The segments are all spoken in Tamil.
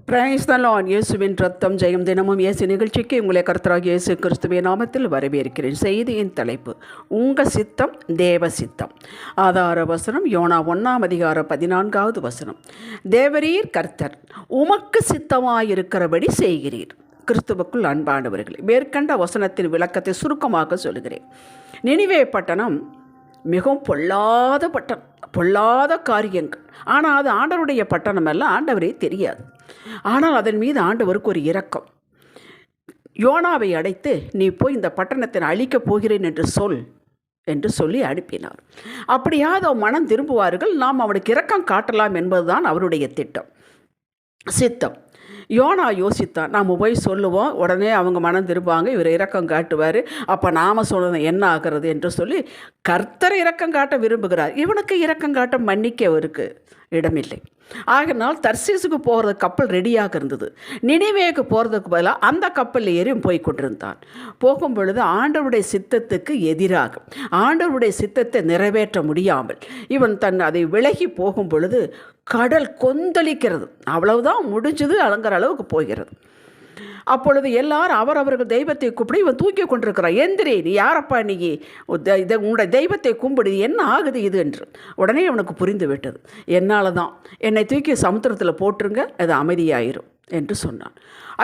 Praise the Lord. இயேசுவின் ரத்தம் ஜெயம். தினமும் இயேசு நிகழ்ச்சிக்கு உங்களை கர்த்தராகிய இயேசு கிறிஸ்துவின் நாமத்தில் வரவேற்கிறேன். செய்தியின் தலைப்பு, உங்கள் சித்தம் தேவ சித்தம். ஆதார வசனம் யோனா 1:14. தேவரீர் கர்த்தர், உமக்கு சித்தமாயிருக்கிறபடி செய்கிறீர். கிறிஸ்துவுக்குள் அன்பானவர்களே, மேற்கண்ட வசனத்தின் விளக்கத்தை சுருக்கமாக சொல்கிறேன். நினிவே பட்டணம் மிகவும் பொல்லாத பட்டணம், பொல்லாத காரியங்கள். ஆனால் அது ஆண்டவருடைய பட்டணம் எல்லாம் ஆண்டவரே தெரியாது. ஆனால் அதன் மீது ஆண்டவருக்கு ஒரு இரக்கம். யோனாவை அடைத்து, நீ போய் இந்த பட்டணத்தை அழிக்கப் போகிறேன் என்று சொல்லி அனுப்பினார். அப்படியாவது அவன் மனம் திரும்புவார்கள், நாம் அவனுக்கு இரக்கம் காட்டலாம் என்பதுதான் அவருடைய திட்டம், சித்தம். யோனா யோசித்தான், நாம் போய் சொல்லுவோம், உடனே அவங்க மனம் திரும்புவாங்க, இவர் இரக்கம் காட்டுவார், அப்போ நாம் சொல்லுவது என்ன ஆகிறது என்று சொல்லி கர்த்தர் இரக்கம் காட்ட விரும்புகிறார். இவனுக்கு இரக்கம் காட்ட மன்னிக்க அவருக்கு இடமில்லை. ஆகினால் தர்சீசுக்கு போகிறதுக்கு கப்பல் ரெடியாக இருந்தது. நினிவேக்கு போகிறதுக்கு பதிலாக அந்த கப்பலில் ஏறி போய் கொண்டிருந்தான். போகும் பொழுது ஆண்டவருடைய சித்தத்துக்கு எதிராக, ஆண்டவருடைய சித்தத்தை நிறைவேற்ற முடியாமல் இவன் அதை விலகி போகும் பொழுது கடல் கொந்தளிக்கிறது. அவ்வளவுதான், முடிஞ்சது அலங்கிற அளவுக்கு போகிறது. அப்பொழுது எல்லாரும் அவரவர்கள் தெய்வத்தை கூப்பிடு, இவன் தூக்கி கொண்டிருக்கிறான். எந்திரி, நீ யாரப்பா, நீ உன்னுடைய தெய்வத்தை கும்பிடு, என்ன ஆகுது இது என்று. உடனே அவனுக்கு புரிந்து விட்டது, என்னால் தான், என்னை தூக்கி சமுத்திரத்தில் போட்டுருங்க, அது அமைதியாயிரும் என்று சொன்னான்.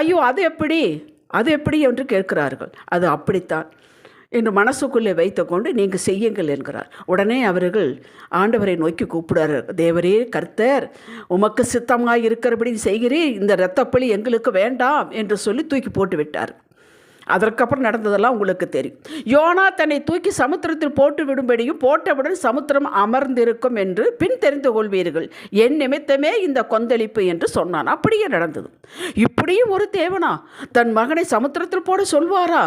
ஐயோ, அது எப்படி என்று கேட்கிறார்கள். அது அப்படித்தான் என்று மனசுக்குள்ளே வைத்து கொண்டு நீங்கள் செய்யுங்கள் என்கிறார். உடனே அவர்கள் ஆண்டவரை நோக்கி கூப்பிடுறார்கள், தேவரே கர்த்தர், உமக்கு சித்தமாக இருக்கிறபடி செய்கிறீர், இந்த இரத்தப்பழி எங்களுக்கு வேண்டாம் என்று சொல்லி தூக்கி போட்டு விட்டார். அதற்கப்புறம் நடந்ததெல்லாம் உங்களுக்கு தெரியும். யோனா தன்னை தூக்கி சமுத்திரத்தில் போட்டு விடும்படியும் போட்டவுடன் சமுத்திரம் அமர்ந்திருக்கும் என்று பின் தெரிந்து கொள்வீர்கள், என் நிமித்தமே இந்த கொந்தளிப்பு என்று சொன்னான். அப்படியே நடந்தது. இப்படியும் ஒரு தேவனா தன் மகனை சமுத்திரத்தில் போட சொல்வாரா?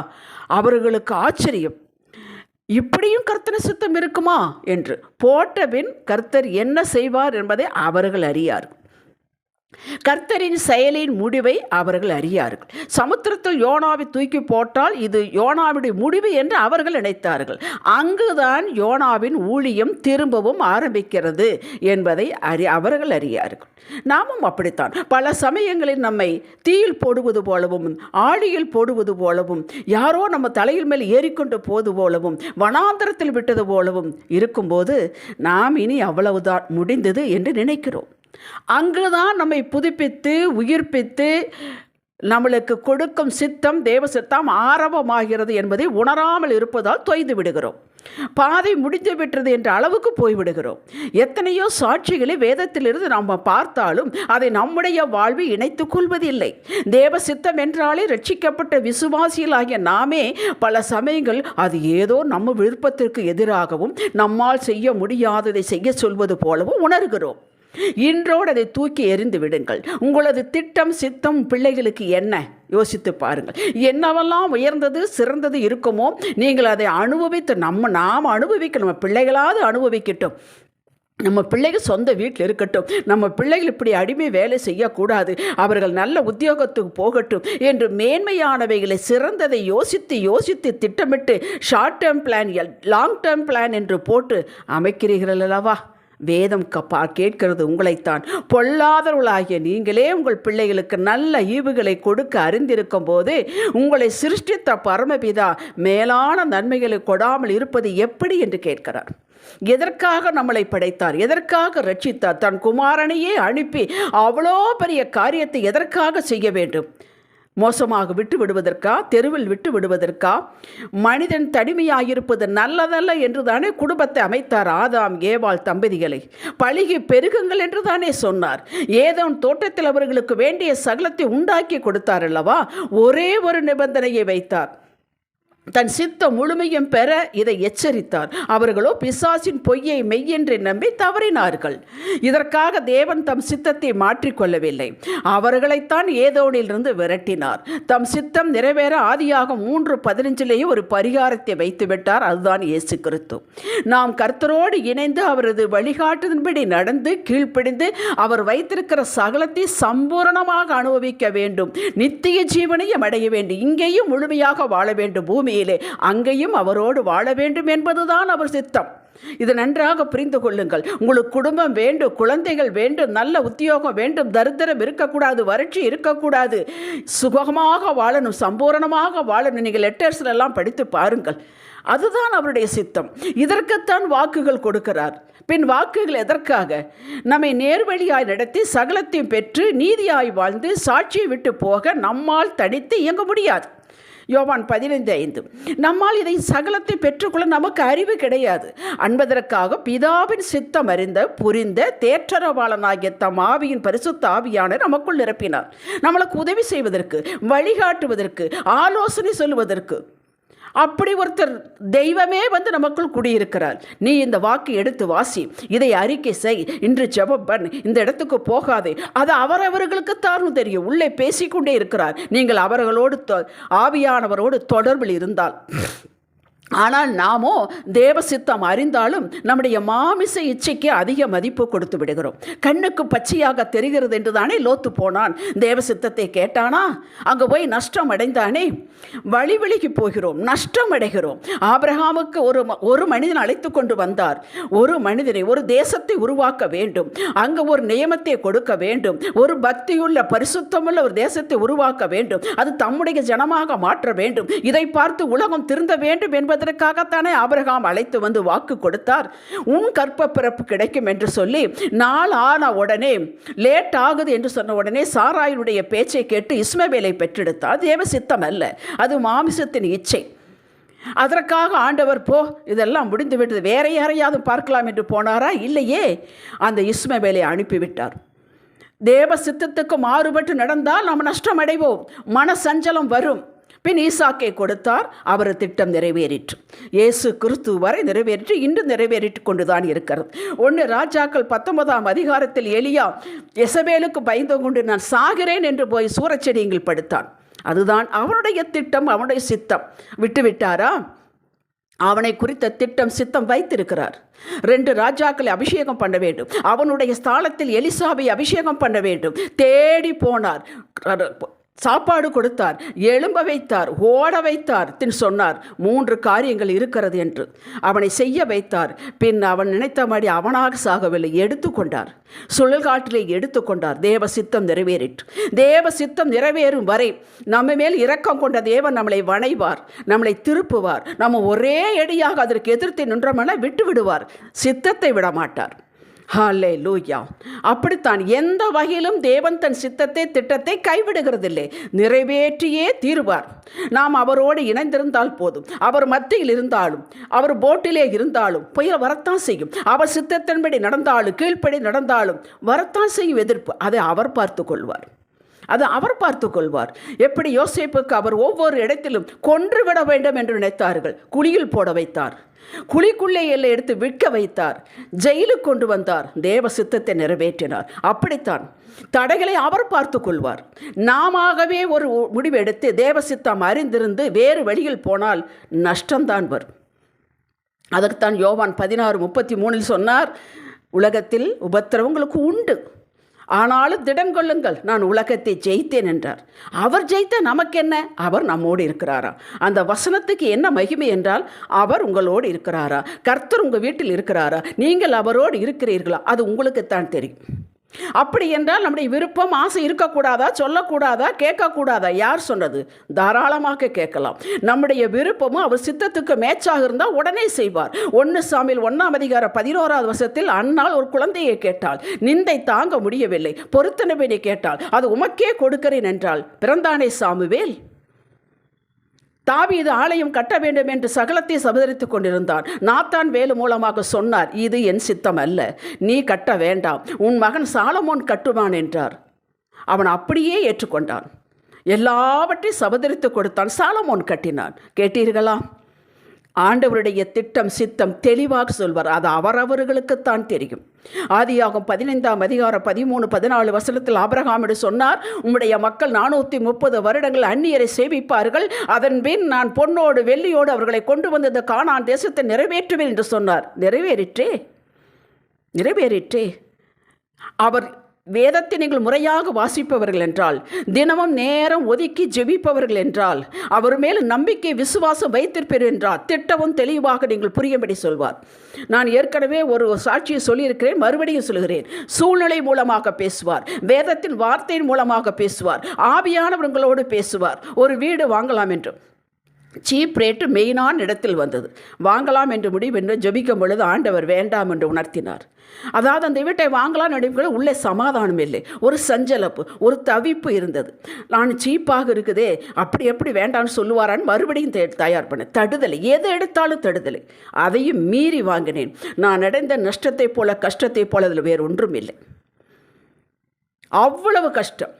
அவர்களுக்கு ஆச்சரியம். இப்படியும் கர்த்தர் சித்தம் இருக்குமா என்று. போட்டபின் கர்த்தர் என்ன செய்வார் என்பதை அவர்கள் அறியார்கள். கர்த்தரின் செயலின் முடிவை அவர்கள் அறியார்கள். சமுத்திரத்தில் யோனாவை தூக்கி போட்டால் இது யோனாவுடைய முடிவு என்று அவர்கள் நினைத்தார்கள். அங்குதான் யோனாவின் ஊழியம் திரும்பவும் ஆரம்பிக்கிறது என்பதை அவர்கள் அறியார்கள். நாமும் அப்படித்தான் பல சமயங்களில் நம்மை தீயில் போடுவது போலவும், ஆழியில் போடுவது போலவும், யாரோ நம்ம தலையில் மேல் ஏறிக்கொண்டு போது போலவும், வனாந்தரத்தில் விட்டது போலவும் இருக்கும்போது நாம் இனி அவ்வளவுதான், முடிந்தது என்று நினைக்கிறோம். அங்குதான் நம்மை புதுப்பித்து உயிர்ப்பித்து நம்மளுக்கு கொடுக்கும் சித்தம், தேவ சித்தம் ஆரம்பமாகிறது என்பதை உணராமல் இருப்பதால் தொய்ந்து விடுகிறோம். பாதை முடிந்து விட்டது என்ற அளவுக்கு போய்விடுகிறோம். எத்தனையோ சாட்சிகளை வேதத்திலிருந்து நாம் பார்த்தாலும் அதை நம்முடைய வாழ்வை இணைத்துக் கொள்வதில்லை. தேவ சித்தம் என்றாலே ரட்சிக்கப்பட்ட விசுவாசிகளாகிய நாமே பல சமயங்கள் அது ஏதோ நம்ம விருப்பத்திற்கு எதிராகவும் நம்மால் செய்ய முடியாததை செய்ய சொல்வது போலவும் உணர்கிறோம். இன்றோடு அதை தூக்கி எறிந்து விடுங்கள். உங்களது திட்டம், சித்தம் பிள்ளைகளுக்கு என்ன யோசித்து பாருங்கள். என்னவெல்லாம் உயர்ந்தது சிறந்தது இருக்குமோ நீங்கள் அதை அனுபவித்து நாம் அனுபவிக்கணும். நம்ம பிள்ளைகளாவது அனுபவிக்கட்டும், நம்ம பிள்ளைகள் சொந்த வீட்டில் இருக்கட்டும், நம்ம பிள்ளைகள் இப்படி அடிமை வேலை செய்யக்கூடாது, அவர்கள் நல்ல உத்தியோகத்துக்கு போகட்டும் என்று மேன்மையானவைகளை சிறந்ததை யோசித்து திட்டமிட்டு short term plan, long term plan என்று போட்டு அமைக்கிறீர்கள் அல்லவா? வேதம் கேட்கிறது உங்களைத்தான். பொல்லாதவர்களாகிய நீங்களே உங்கள் பிள்ளைகளுக்கு நல்ல ஈவுகளை கொடுக்க அறிந்திருக்கும் போது உங்களை சிருஷ்டித்த பரமபிதா மேலான நன்மைகளை கொடாமல் இருப்பது எப்படி என்று கேட்கிறார். எதற்காக நம்மளை படைத்தார்? எதற்காக ரட்சித்தார்? தன் குமாரனையே அனுப்பி அவ்வளோ பெரிய காரியத்தை எதற்காக செய்ய வேண்டும்? மோசமாக விட்டு விடுவதற்கா? தெருவில் விட்டு விடுவதற்கா? மனிதன் தனிமையாயிருப்பது நல்லதல்ல என்று தானே குடும்பத்தை அமைத்தார். ஆதாம் ஏவாள் தம்பதிகளை பழுகி பெருகுங்கள் என்று தானே சொன்னார். ஏதோ தோட்டத்தில் அவர்களுக்கு வேண்டிய சகலத்தை உண்டாக்கி கொடுத்தார் அல்லவா? ஒரே ஒரு நிபந்தனையை வைத்தார், தன் சித்தம் முழுமையும் பெற இதை எச்சரித்தார். அவர்களோ பிசாசின் பொய்யை மெய்யென்று நம்பி தவறினார்கள். இதற்காக தேவன் தம் சித்தத்தை மாற்றிக்கொள்ளவில்லை, அவர்களைத்தான் ஏதோனிலிருந்து விரட்டினார். தம் சித்தம் நிறைவேற ஆதியாகமம் 3:15 ஒரு பரிகாரத்தை வைத்துவிட்டார். அதுதான் இயேசு கிறிஸ்து. நாம் கர்த்தரோடு இணைந்து அவரது வழிகாட்டுதன்படி நடந்து கீழ்ப்படிந்து அவர் வைத்திருக்கிற சகலத்தை சம்பூரணமாக அனுபவிக்க வேண்டும். நித்திய ஜீவனையும் அடைய வேண்டும். இங்கேயும் முழுமையாக வாழ வேண்டும். பூமி அங்கேயும் அவரோடு வாழ வேண்டும் என்பதுதான் அவர் சித்தம். இது நன்றாக புரிந்து கொள்ளுங்கள். உங்களுக்கு குடும்பம் வேண்டும், குழந்தைகள் வேண்டும், நல்ல உத்தியோகம் வேண்டும், தரித்திரம் இருக்கக்கூடாது, வறட்சி இருக்கக்கூடாது, சுகமாக வாழணும், சம்பூரணமாக வாழணும். நீங்கள் லெட்டர்ஸ்ல எல்லாம் படித்து பாருங்கள். அதுதான் அவருடைய சித்தம். இதற்குத்தான் வாக்குகள் கொடுக்கிறார். பின் வாக்குகள் எதற்காக? நம்மை நேர்வழியாய் நடத்தி சகலத்தையும் பெற்று நீதியாய் வாழ்ந்து சாட்சியை விட்டு போக நம்மால் தனித்து இயங்க முடியாது. யோவான் 15:5. நம்மால் இதை சகலத்தை பெற்றுக்கொள்ள நமக்கு அறிவு கிடையாது என்பதற்காக பிதாவின் சித்தம் அறிந்த புரிந்த தேற்றரவாளனாகிய தம் ஆவியின் பரிசுத்த ஆவியான நமக்குள் நிரப்பினார். நம்மளுக்கு உதவி செய்வதற்கு, வழிகாட்டுவதற்கு, ஆலோசனை சொல்வதற்கு. அப்படி ஒருத்தர் தெய்வமே வந்து நமக்குள் குடியிருக்கிறார். நீ இந்த வாக்கு எடுத்து வாசி, இதை அறிக்கை செய், இன்று ஜெபம் பண்ணு, இந்த இடத்துக்கு போகாதே. அது அவரவர்களுக்குத்தான் தெரியும். உள்ளே பேசிக்கொண்டே இருக்கிறார். நீங்கள் அவர்களோடு ஆவியானவரோடு தொடர்பில் இருந்தால். ஆனால் நாமோ தேவ சித்தம் அறிந்தாலும் நம்முடைய மாமிச இச்சைக்கு அதிக மதிப்பு கொடுத்து விடுகிறோம். கண்ணுக்கு பச்சையாக தெரிகிறது என்று தானே லோத்து போனான். தேவ சித்தத்தை கேட்டானா? அங்கே போய் நஷ்டம் அடைந்தானே. வழிவிலகி போகிறோம், நஷ்டம் அடைகிறோம். ஆபிரகாமுக்கு ஒரு மனிதன் அழைத்து கொண்டு வந்தார். ஒரு மனிதனை, ஒரு தேசத்தை உருவாக்க வேண்டும், அங்கே ஒரு நியமத்தை கொடுக்க வேண்டும், ஒரு பக்தியுள்ள பரிசுத்தமுள்ள ஒரு தேசத்தை உருவாக்க வேண்டும், அது தம்முடைய ஜனமாக மாற்ற வேண்டும். இதை பார்த்து உலகம் திருந்த வேண்டும் என்பதற்காகத்தானே ஆபிரகாம் அழைத்து வந்து வாக்கு கொடுத்தார். உன் கற்ப பிறப்பு கிடைக்கும் என்று சொல்லி நாள் ஆன உடனே, லேட் ஆகுது என்று சொன்ன உடனே சாராயினுடைய பேச்சை கேட்டு இஸ்மவேலை பெற்றெடுத்தார். தேவ சித்தம் அல்ல, அது மாமிசத்தின் இச்சை. அதற்காக ஆண்டவர் இதெல்லாம் முடிந்து விட்டது, வேற யாரையாவது பார்க்கலாம் என்று போனாரா? இல்லையே. அந்த இஸ்மவேலை அனுப்பிவிட்டார். தேவ சித்தத்துக்கு மாறுபட்டு நடந்தால் நாம் நஷ்டம் அடைவோம், மன சஞ்சலம் வரும். பின் ஈசாக்கை கொடுத்தார். அவர் திட்டம் நிறைவேறிற்று. இயேசு கிறிஸ்து வரை நிறைவேறிற்று, இன்று நிறைவேறிட்டு கொண்டுதான் இருக்கிறது. 1 ராஜாக்கள் 19ஆம் அதிகாரத்தில் எலியா எசபேலுக்கு பயந்து கொண்டு நான் சாகிறேன் என்று போய் சூரச்செடியில் படுத்தான். அதுதான் அவனுடைய திட்டம், அவனுடைய சித்தம். விட்டுவிட்டாரா? அவனை குறித்த திட்டம் சித்தம் வைத்திருக்கிறார். 2 ராஜாக்களை அபிஷேகம் பண்ண வேண்டும், அவனுடைய ஸ்தானத்தில் எலிசாவை அபிஷேகம் பண்ண வேண்டும். தேடி போனார், சாப்பாடு கொடுத்தார், எழும்ப வைத்தார், ஓட வைத்தார். சொன்னார் 3 காரியங்கள் இருக்கிறது என்று. அவனை செய்ய வைத்தார். பின் அவன் நினைத்தபடி அவனாக சாகவில்லை, எடுத்துக்கொண்டார், சுழல்காட்டிலே எடுத்துக்கொண்டார். தேவ சித்தம் நிறைவேறிற்று. தேவ சித்தம் நிறைவேறும் வரை நம்ம மேல் இரக்கம் கொண்ட தேவன் நம்மளை வணைவார், நம்மளை திருப்புவார். நம்ம ஒரே அடியாக அதற்கு எதிர்த்து நின்றோமென விட்டு விடுவார், சித்தத்தை விடமாட்டார். ஹல்லேலூயா. அப்படித்தான் எந்த வகையிலும் தேவன் தன் சித்தத்தை, திட்டத்தை கைவிடுகிறதில்லை, நிறைவேற்றியே தீருவார். நாம் அவரோடு இணைந்திருந்தால் போதும். அவர் மத்தியில் இருந்தாலும், அவர் போட்டிலே இருந்தாலும் புயல் வரத்தான் செய்யும். அவர் சித்தத்தின்படி நடந்தாலும், கீழ்ப்படி நடந்தாலும் வரத்தான் செய்யும் எதிர்ப்பு. அதை அவர் பார்த்து கொள்வார், அது அவர் பார்த்து கொள்வார். எப்படி யோசேப்புக்கு அவர் ஒவ்வொரு இடத்திலும் கொன்றுவிட வேண்டும் என்று நினைத்தார்கள், குழியில் போட வைத்தார், குழிக்குள்ளே எல்லை எடுத்து விற்க வைத்தார், ஜெயிலுக்கு கொண்டு வந்தார், தேவ சித்தத்தை நிறைவேற்றினார். அப்படித்தான் தடைகளை அவர் பார்த்து கொள்வார். நாமவே ஒரு முடிவு எடுத்து தேவ சித்தம் அறிந்திருந்து வேறு வழியில் போனால் நஷ்டம்தான் வரும். அதற்குத்தான் யோவான் 16:33 சொன்னார், உலகத்தில் உபத்திரவங்களுக்கு உண்டு, ஆனாலும் திடம் கொள்ளுங்கள், நான் உலகத்தை ஜெயித்தேன் என்றார். அவர் ஜெயித்த நமக்கு என்ன? அவர் நம்மோடு இருக்கிறாரா? அந்த வசனத்துக்கு என்ன மகிமை என்றால், அவர் உங்களோடு இருக்கிறாரா? கர்த்தர் உங்கள் வீட்டில் இருக்கிறாரா? நீங்கள் அவரோடு இருக்கிறீர்களா? அது உங்களுக்குத்தான் தெரியும். அப்படி என்றால் நம்முடைய விருப்பம், ஆசை இருக்கக்கூடாதா, சொல்லக்கூடாதா, கேட்கக்கூடாதா? யார் சொன்னது? தாராளமாக கேட்கலாம். நம்முடைய விருப்பமும் அவர் சித்தத்துக்கு மேட்சாக இருந்தால் உடனே செய்வார். 1 சாமுவேல் 1ஆம் அதிகாரம் 11வது வசனத்தில் அன்னாள் ஒரு குழந்தையை கேட்டாள், நிந்தை தாங்க முடியவில்லை, பொருத்தனையை கேட்டாள், அது உமக்கே கொடுக்கிறேன் என்றாள். பிறந்தானே சாமுவேல். தாவீது ஆலயம் கட்ட வேண்டும் என்று சகலத்தை சபதரித்துக் கொண்டிருந்தான். நாத்தான் வேலு மூலமாக சொன்னார், இது என் சித்தம் அல்ல, நீ கட்ட வேண்டாம், உன் மகன் சாலமோன் கட்டுவான் என்றார். அவன் அப்படியே ஏற்றுக்கொண்டான், எல்லாவற்றையும் சபதரித்து கொடுத்தான், சாலமோன் கட்டினான். கேட்டீர்களா? ஆண்டவருடைய திட்டம், சித்தம் தெளிவாக சொல்வார். அது அவரவர்களுக்குத்தான் தெரியும். ஆதியாகமம் 15ஆம் அதிகாரம் 13-14 வசனத்தில் ஆபிரகாமிடம் சொன்னார், உம்முடைய மக்கள் 430 வருடங்கள் அந்நியரை சேவிப்பார்கள், அதன் பின் நான் பொன்னோடு வெள்ளியோடு அவர்களை கொண்டு வந்தது கானான் தேசத்தை நிறைவேற்றுவேன் என்று சொன்னார். நிறைவேறிற்றே. அவர் வேதத்தை நீங்கள் முறையாக வாசிப்பவர்கள் என்றால், தினமும் நேரம் ஒதுக்கி ஜெபிப்பவர்கள் என்றால், அவர் மேல் நம்பிக்கை விசுவாசம் வைத்திருப்பீர்கள் என்றால் திட்டமும் தெளிவாக நீங்கள் புரியும்படி சொல்வார். நான் ஏற்கனவே ஒரு சாட்சியை சொல்லியிருக்கிறேன், மறுபடியும் சொல்கிறேன். சூழ்நிலை மூலமாக பேசுவார், வேதத்தின் வார்த்தையின் மூலமாக பேசுவார், ஆவியானவர் உங்களோடு பேசுவார். ஒரு வீடு வாங்கலாம் என்று சீப் ரேட்டு மெயினான இடத்தில் வந்தது. வாங்கலாம் என்று முடிவென்று ஜெபிக்கும் பொழுது ஆண்டவர் வேண்டாம் என்று உணர்த்தினார். அதாவது அந்த வீட்டை வாங்கலாம் என்று உள்ளே சமாதானம் இல்லை, ஒரு சஞ்சலப்பு, ஒரு தவிப்பு இருந்தது. நான் சீப்பாக இருக்குதே, அப்படி எப்படி வேண்டாம்னு சொல்லுவாரான்னு மறுபடியும் தயார் பண்ணேன். தடுதலை, எது எடுத்தாலும் தடுதலை. அதையும் மீறி வாங்கினேன். நான் அடைந்த நஷ்டத்தை போல கஷ்டத்தை போல அதில் வேறு ஒன்றும் இல்லை. அவ்வளவு கஷ்டம்.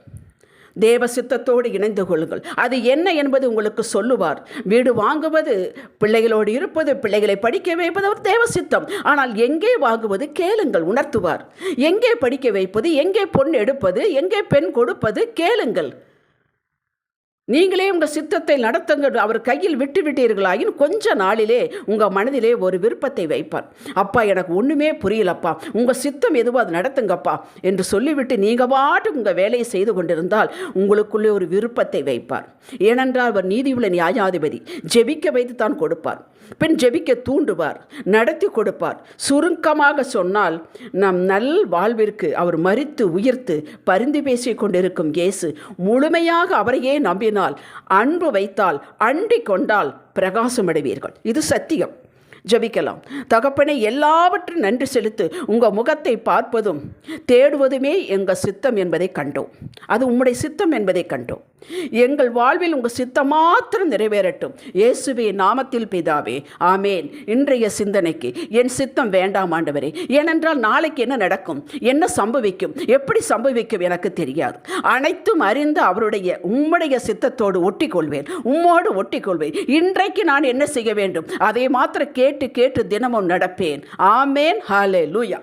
தேவ சித்தத்தோடு இணைந்து கொள்ளுங்கள். அது என்ன என்பது உங்களுக்கு சொல்லுவார். வீடு வாங்குவது, பிள்ளைகளோடு இருப்பது, பிள்ளைகளை படிக்க வைப்பது ஒரு தேவ சித்தம். ஆனால் எங்கே வாங்குவது கேளுங்கள், உணர்த்துவார். எங்கே படிக்க வைப்பது, எங்கே பொன் எடுப்பது, எங்கே பெண் கொடுப்பது கேளுங்கள். நீங்களே உங்கள் சித்தத்தை நடத்துங்கள். அவர் கையில் விட்டு விட்டீர்களாயின் கொஞ்ச நாளிலே உங்கள் மனதிலே ஒரு விருப்பத்தை வைப்பார். அப்பா, எனக்கு ஒன்றுமே புரியலப்பா, உங்கள் சித்தம் எதுவோ அது நடத்துங்கப்பா என்று சொல்லிவிட்டு நீங்கள் பாட்டு உங்கள் வேலையை செய்து கொண்டிருந்தால் உங்களுக்குள்ளே ஒரு விருப்பத்தை வைப்பார். ஏனென்றால் அவர் நீதியுள்ள நியாயாதிபதி. ஜெபிக்க வைத்து தான் கொடுப்பார், பின் ஜெபிக்க தூண்டுவார், நடத்தி கொடுப்பார். சுருக்கமாக சொன்னால், நம் நல் வாழ்விற்கு அவர் மரித்து உயிர்த்து பரிந்து பேசி கொண்டிருக்கும் இயேசு. முழுமையாக அவரையே நம்பினால், அன்பு வைத்தால், அண்டிக் கொண்டால் பிரகாசம் அடைவீர்கள். இது சத்தியம். ஜெபிக்கலாம். தகப்பனே, எல்லாவற்றும் நன்றி செலுத்து. உங்கள் முகத்தை பார்ப்பதும் தேடுவதுமே எங்கள் சித்தம் என்பதை கண்டோம். அது உம்முடைய சித்தம் என்பதை கண்டோம். எங்கள் வாழ்வில் உங்கள் சித்தம் மாத்திரம் நிறைவேறட்டும். இயேசுவின் நாமத்தில் பிதாவே, ஆமேன். இன்றைய சிந்தனைக்கு என் சித்தம் வேண்டாம் ஆண்டவரே. ஏனென்றால் நாளைக்கு என்ன நடக்கும், என்ன சம்பவிக்கும், எப்படி சம்பவிக்கும் எனக்கு தெரியாது. அனைத்தும் அறிந்து உம்முடைய சித்தத்தோடு ஒட்டிக்கொள்வேன், உம்மோடு ஒட்டிக்கொள்வேன். இன்றைக்கு நான் என்ன செய்ய வேண்டும் அதை மாத்திரம் கேட்டு தினமும் நடப்பேன். ஆமேன். ஹல்லேலூயா.